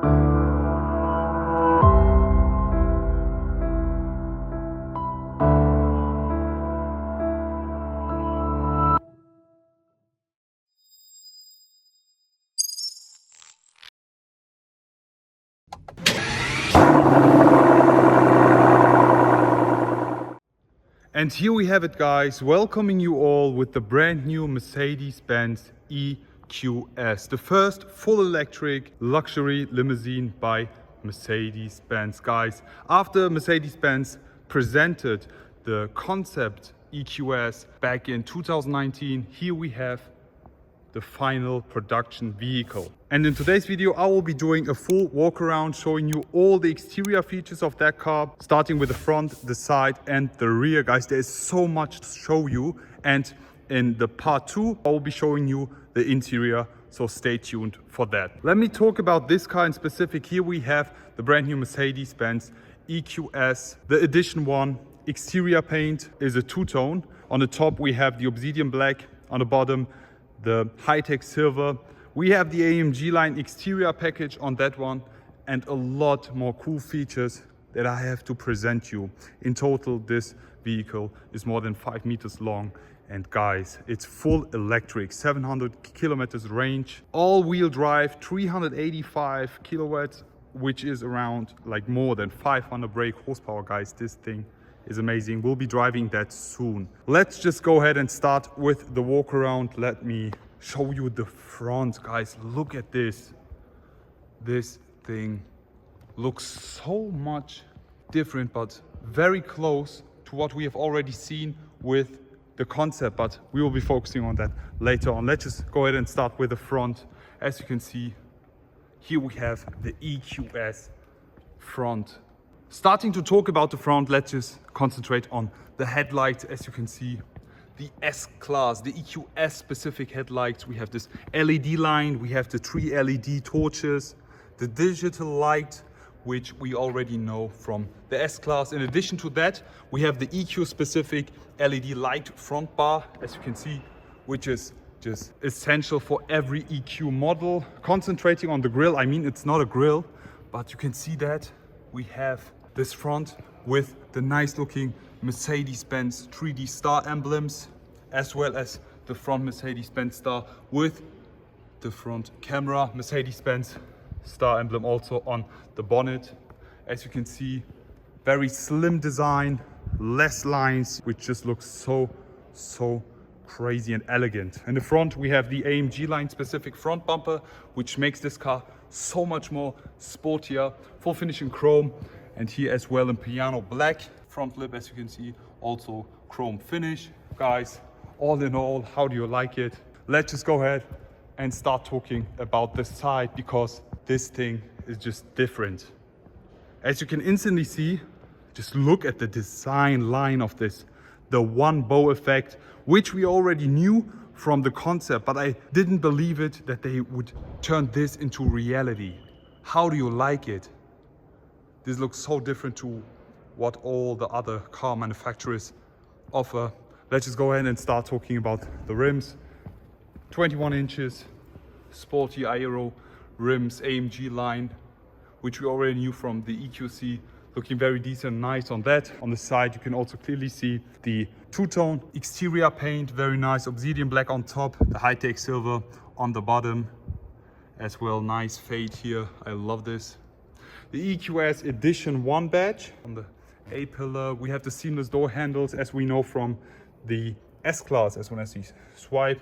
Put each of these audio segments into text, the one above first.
And here we have it, guys, welcoming you all with the brand new Mercedes Benz EQS, the first full electric luxury limousine by Mercedes Benz. Guys, after Mercedes Benz presented the concept EQS back in 2019, here we have the final production vehicle. And in today's video, I will be doing a full walk around showing you all the exterior features of that car, starting with the front, the side and the rear. Guys, there is so much to show you. And in the part 2, I will be showing you the interior. So stay tuned for that. Let me talk about this car in specific. Here we have the brand new Mercedes Benz EQS, the edition 1. Exterior paint is a two-tone. On the top, we have the obsidian black. On the bottom, the high-tech silver. We have the AMG line exterior package on that one and a lot more cool features that I have to present you. In total, this vehicle is more than 5 meters long. And guys, it's full electric, 700 kilometers range, all-wheel drive, 385 kilowatts, which is around like more than 500 brake horsepower. Guys, this thing is amazing. We'll be driving that soon. Let's just go ahead and start with the walk around. Let me show you the front. Guys, look at this. This thing looks so much different, but very close to what we have already seen with the concept, but we will be focusing on that later on. Let's just go ahead and start with the front. As you can see, here we have the EQS front. Starting to talk about the front, let's just concentrate on the headlights. As you can see, the S-Class, the EQS specific headlights. We have this LED line, we have the 3 LED torches, the digital light, which we already know from the S-Class. In addition to that, we have the EQ specific LED light front bar, as you can see, which is just essential for every EQ model. Concentrating on the grille, I mean, it's not a grille, but you can see that we have this front with the nice looking Mercedes-Benz 3D star emblems, as well as the front Mercedes-Benz star with the front camera Mercedes-Benz star emblem also on the bonnet. As you can see, very slim design, less lines, which just looks so crazy and elegant. In the front, we have the AMG line specific front bumper, which makes this car so much more sportier, full finish in chrome. And here as well in piano black. Front lip, as you can see, also chrome finish. Guys, all in all, how do you like it? Let's just go ahead and start talking about the side, because this thing is just different. As you can instantly see, just look at the design line of this. The one bow effect, which we already knew from the concept, but I didn't believe it that they would turn this into reality. How do you like it? This looks so different to what all the other car manufacturers offer. Let's just go ahead and start talking about the rims. 21 inches, sporty aero rims, AMG line, which we already knew from the EQC. Looking very decent, nice on that. On the side, you can also clearly see the two-tone exterior paint, very nice. Obsidian black on top, the high-tech silver on the bottom as well. Nice fade here, I love this. The EQS Edition 1 badge on the A-pillar. We have the seamless door handles, as we know from the S-Class. As soon as you swipe,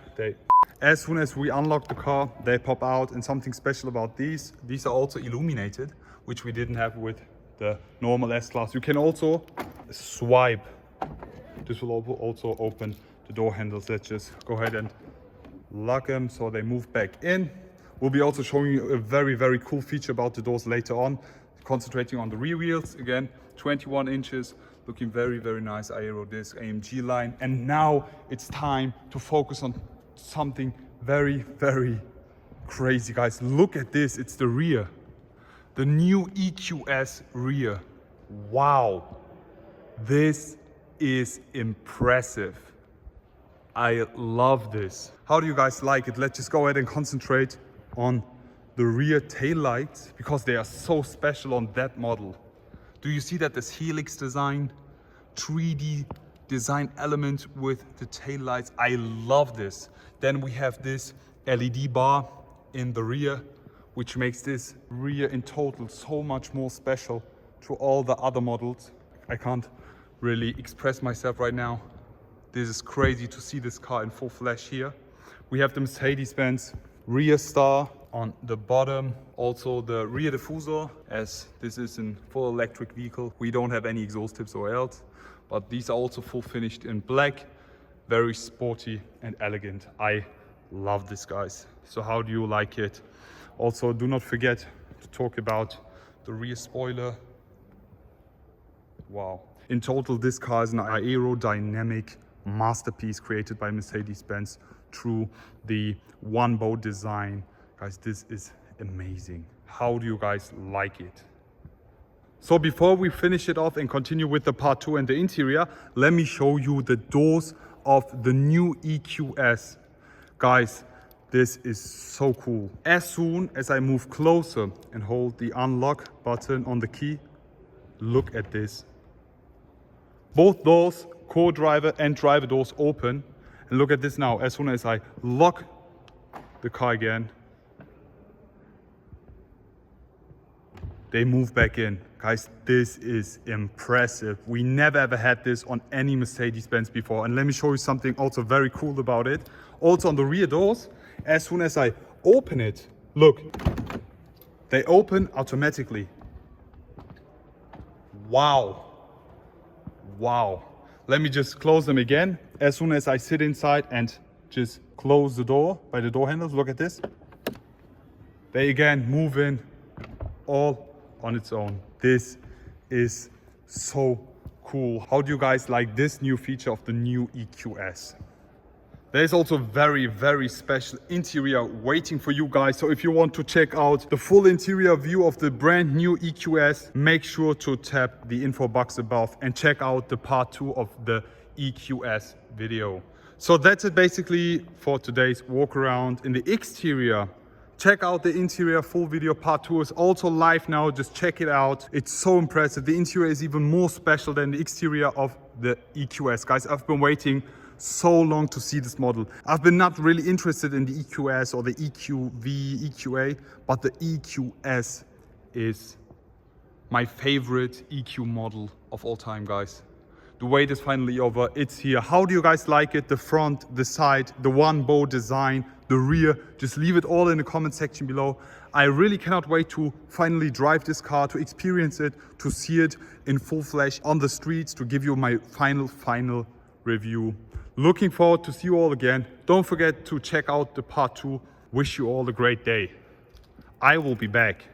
as soon as we unlock the car, they pop out. And something special about these are also illuminated, which we didn't have with the normal S-Class. You can also swipe. This will also open the door handles. Let's just go ahead and lock them so they move back in. We'll be also showing you a very cool feature about the doors later on. Concentrating on the rear wheels, again, 21 inches, looking very nice aero disc AMG line. And now it's time to focus on something very crazy, guys. Look at this, it's the rear. The new EQS rear. Wow, this is impressive. I love this. How do you guys like it? Let's just go ahead and concentrate on the rear tail lights because they are so special on that model. Do you see that this helix design, 3D design element with the tail lights? I love this. Then we have this LED bar in the rear, which makes this rear in total so much more special to all the other models. I can't really express myself right now. This is crazy to see this car in full flash here. We have the Mercedes Benz rear star on the bottom. Also the rear diffuser, as this is a full electric vehicle. We don't have any exhaust tips or else, but these are also full finished in black. Very sporty and elegant. I love this, guys. So how do you like it? Also, do not forget to talk about the rear spoiler. Wow. In total, this car is an aerodynamic masterpiece created by Mercedes-Benz through the one bow design. Guys, this is amazing. How do you guys like it? So before we finish it off and continue with the part 2 and the interior, let me show you the doors of the new EQS. Guys, this is so cool. As soon as I move closer and hold the unlock button on the key, look at this. Both doors, co-driver and driver doors, open. And look at this now. As soon as I lock the car again, they move back in. Guys, this is impressive. We never ever had this on any Mercedes-Benz before. And let me show you something also very cool about it. Also on the rear doors, as soon as I open it, look, they open automatically. Wow. Wow. Let me just close them again. As soon as I sit inside and just close the door by the door handles, look at this. They again move in all on its own. This is so cool. How do you guys like this new feature of the new EQS? There's also very, very special interior waiting for you guys. So if you want to check out the full interior view of the brand new EQS, make sure to tap the info box above and check out the part 2 of the EQS video. So that's it basically for today's walk around in the exterior. Check out the interior. Full video part 2 is also live now. Just check it out. It's so impressive. The interior is even more special than the exterior of the EQS. Guys, I've been waiting so long to see this model. I've been not really interested in the EQS or the EQV, EQA, but the EQS is my favorite EQ model of all time, guys. The wait is finally over. It's here. How do you guys like it? The front, the side, the one bow design, the rear. Just leave it all in the comment section below. I really cannot wait to finally drive this car, to experience it, to see it in full flesh on the streets, to give you my final review. Looking forward to see you all again. Don't forget to check out the part 2. Wish you all a great day. I will be back.